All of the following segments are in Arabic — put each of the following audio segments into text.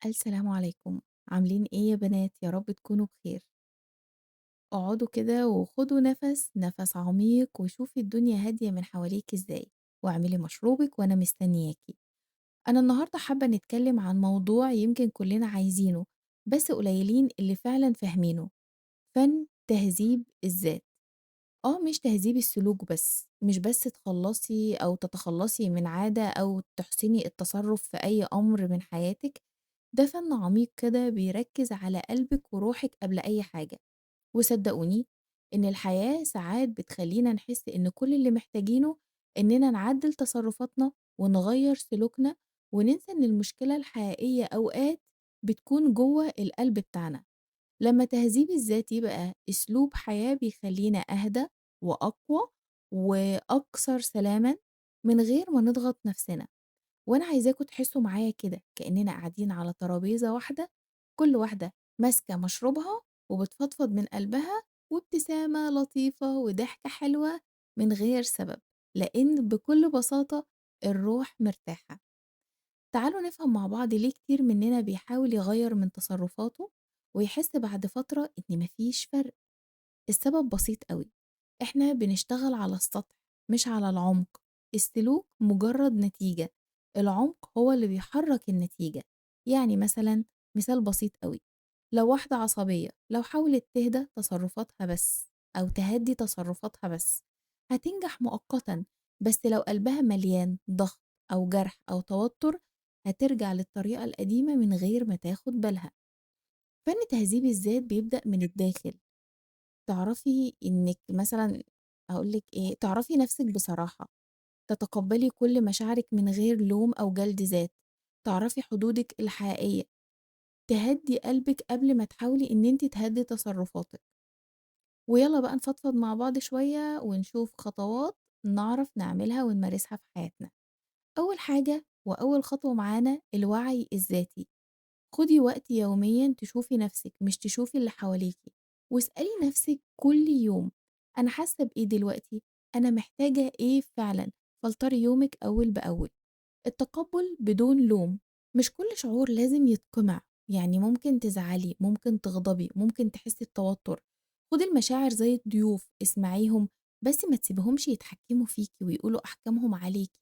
السلام عليكم، عاملين إيه يا بنات؟ يا رب تكونوا بخير. اقعدوا كده وخدوا نفس عميق وشوفي الدنيا هادية من حواليك إزاي، واعملي مشروبِك وأنا مستنياكِ. أنا النهارده حابة نتكلم عن موضوع يمكن كلنا عايزينه، بس قليلين اللي فعلًا فاهمينه، فن تهذيب الذات. مش تهذيب السلوك بس، مش بس تخلّصي أو تتخلّصي من عادة أو تحسني التصرُّف في أي أمر من حياتِك، ده فَن عميق كده بيركّز على قلبِك وروحِك قبل أي حاجة، وصدّقوني إن الحياة ساعات بتخلّينا نحس إن كل اللي محتاجينه إننا نعدّل تصرُّفاتنا ونغيّر سلوكنا وننسى إن المشكلة الحقيقية أوقات بتكون جوّه القلب بتاعنا. لمّا تهذيب الذات يبقى أسلوب حياة بيخلّينا أهدى وأقوى وأكثر سلامًا من غير ما نضغط نفسنا، وأنا عايزاكم تحسّوا معايا كده كإننا قاعدين على ترابيزة واحدة، كل واحدة ماسكة مشروبها وبتفضفض من قلبها وابتسامة لطيفة وضحكة حلوة من غير سبب، لإن بكل بساطة الروح مرتاحة. تعالوا نفهم مع بعض ليه كتير مننا بيحاول يغير من تصرفاته ويحس بعد فترة إن مفيش فرق. السبب بسيط قوي، إحنا بنشتغل على السطح مش على العمق. السلوك مجرد نتيجة، العمق هو اللي بيحرك النتيجة. يعني مثلا مثال بسيط قوي، لو واحدة عصبية لو حاولت تهدى تصرفاتها بس أو تهدي تصرفاتها بس هتنجح مؤقتا، بس لو قلبها مليان ضغط أو جرح أو توتر هترجع للطريقة القديمة من غير ما تاخد بالها. فن تهذيب الذات بيبدأ من الداخل. تعرفي إنِّك مثلًا هاقول لِك إيه، تعرفي نَفْسِك بصراحة، تتقبّلي كل مشاعرِك من غير لوم أو جلد ذات، تعرفي حدودِك الحقيقية، تهدّي قلبِك قبل ما تحاولي إن أنتِ تهدّي تصرُّفاتِك. ويالّا بقى نفضفض مع بعض شوية ونشوف خطوات نعرف نعملها ونمارسها في حياتنا. أول حاجة وأول خطوة معانا الوعي الذاتي. خدي وقت يوميًا تشوفي نفسِك مش تشوفي اللي حواليكِ، واسألي نفسِك كل يوم أنا حاسة بإيه دلوقتي؟ أنا محتاجة إيه فعلًا؟ فلتري يومِك أول بأول. التقبُّل بدون لوم، مش كل شعور لازم يتقمع، يعني ممكن تزعلي، ممكن تغضبي، ممكن تحسي بتوتر. خدي المشاعر زي الضيوف، اسمعيهم بس ما تسيبيهمش يتحكموا فيكِ ويقولوا أحكامهم عليكِ.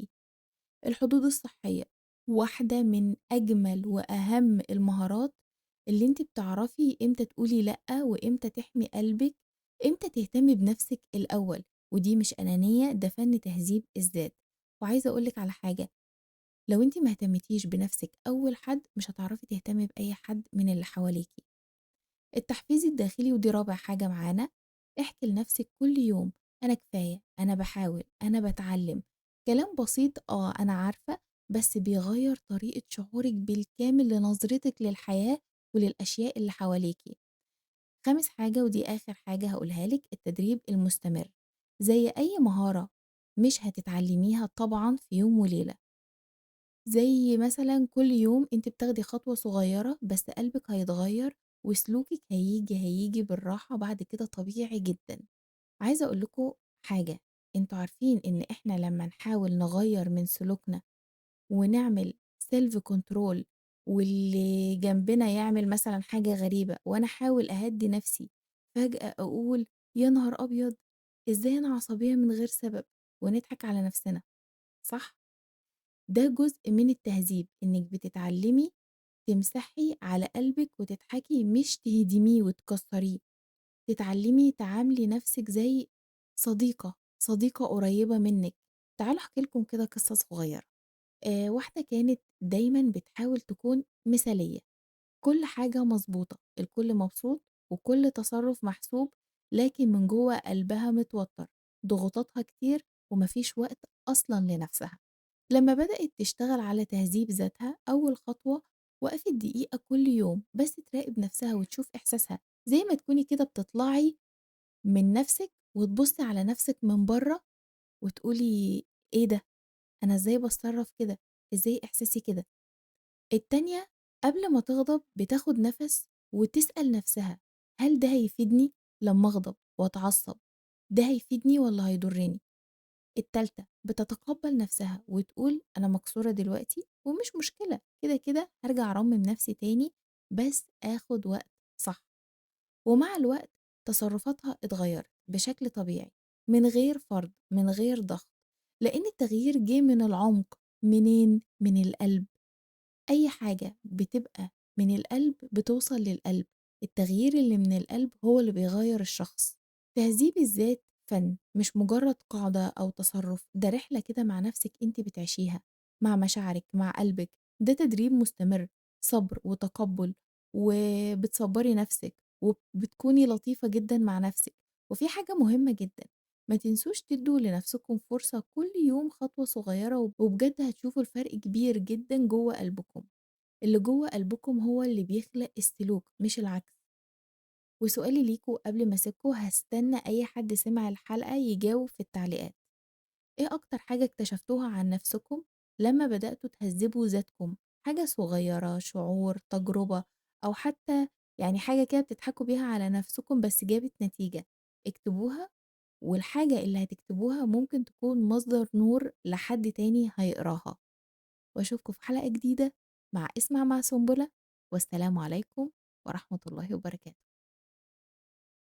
الحدود الصحية واحدة من أجمل وأهم المهارات، اللي أنتِ بتعرفي إمتى تقولي لأ، وإمتى تحمي قلبِك، إمتى تهتمي بنفسِك الأول، ودي مش أنانية ده فن تهذيب الذات. وعايزة أقول لِك على حاجة، لو أنتِ ما اهتمتيش بنفسِك أول حد مش هتعرفي تهتمي بأي حد من اللي حواليكِ. التحفيز الداخلي ودي رابع حاجة معانا، احكي لنفسِك كل يوم أنا كفاية، أنا باحاول، أنا باتعلم. كلام بسيط أنا عارفة، بس بيغيّر طريقة شعورِك بالكامل لنظرتِك للحياة وللأشياء اللي حواليكِ. خامس حاجة ودي آخر حاجة هاقولها لِك، التدريب المستمر. زي أي مهارة مش هتتعلميها طبعًا في يوم وليلة. زي مثلًا كل يوم أنتِ بتاخدي خطوة صغيرة، بس قلبِك هيتغيّر وسلوكِك هييجي بالراحة بعد كده طبيعي جدًا. عايزة أقول لكم حاجة، أنتم عارفين إن إحنا لمّا نحاول نغيّر من سلوكنا ونعمل self control واللي جنبنا يعمل مثلًا حاجة غريبة وأنا أحاول أهدّي نفسي، فجأة أقول يا نهار أبيض! إزاي أنا عصبية من غير سبب، ونضحك على نفسنا، صح؟ ده جزء من التهذيب، إنِّك بتتعلمي تمسحي على قلبِك وتضحكي مش تهدميه وتكسّريه، تتعلمي تعاملي نَفْسِك زي صديقة، صديقة قريّبة منِّك. تعالوا أحكي لكم كده قصة صغيّرة. واحدة كانت دايمًا بتحاول تكون مثالية، كل حاجة مضبوطة، الكل مبسوط وكل تصرُّف محسوب، لكن من جوّه قلبها متوتّر، ضغوطاتها كتير وما فيش وقت أصلًا لنَفْسها. لمّا بدأت تشتغل على تهذيب ذاتها، أول خطوة وقفت دقيقة كل يوم بس تراقب نفسها وتشوف إحساسها، زي ما تكوني كده بتطلعي من نفسِك وتبُصّي على نفسِك من برّه وتقولي إيه ده، أنا إزاي باتصرّف كده، إزاي إحساسي كده. التانية قبل ما تغضب بتاخد نَفَس وتسأل نفسها هل ده هيفيدني لمّا أغضب وأتعصب، ده هيفيدني والّا هيضرني؟ التالتة بتتقبّل نَفْسها وتقول أنا مكسورة دلوقتي ومش مشكلة، كده هارجع أرمّم نَفْسي تاني، بس آخُد وقت صح. ومع الوقت تصرفاتها اتغيرت بشكل طبيعي من غير فرض من غير ضغط، لأن التغيير جه من العمق. منين؟ من القلب. أي حاجة بتبقى من القلب بتوصل للقلب. التغيير اللي من القلب هو اللي بيغير الشخص. تهذيب الذات فن مش مجرد قاعدة أو تصرف، ده رحلة كده مع نفسك انت بتعيشيها، مع مشاعرك مع قلبك. ده تدريب مستمر، صبر وتقبل، وبتصبري نفسك وبتكوني لطيفة جدا مع نفسك. وفي حاجة مهمة جدا، ما تنسوش تدوا لنفسكم فرصة كل يوم خطوة صغيرة، وبجد هتشوفوا الفرق كبير جدا جوه قلبكم. اللي جوه قلبكم هو اللي بيخلق السلوك مش العكس. وسؤالي ليكوا قبل ما اسيبكوا، هستنى اي حد سمع الحلقة يجاوب في التعليقات. ايه اكتر حاجة اكتشفتوها عن نفسكم لما بدأتوا تهذبوا ذاتكم؟ حاجة صغيرة، شعور، تجربة، او حتى يعني حاجة كده بتضحكوا بيها على نفسكم بس جابت نتيجة. اكتبوها، والحاجة اللي هتكتبوها ممكن تكون مصدر نور لحد تاني هيقراها. واشوفكم في حلقة جديدة مع اسمع مع سنبلة، والسلام عليكم ورحمة الله وبركاته.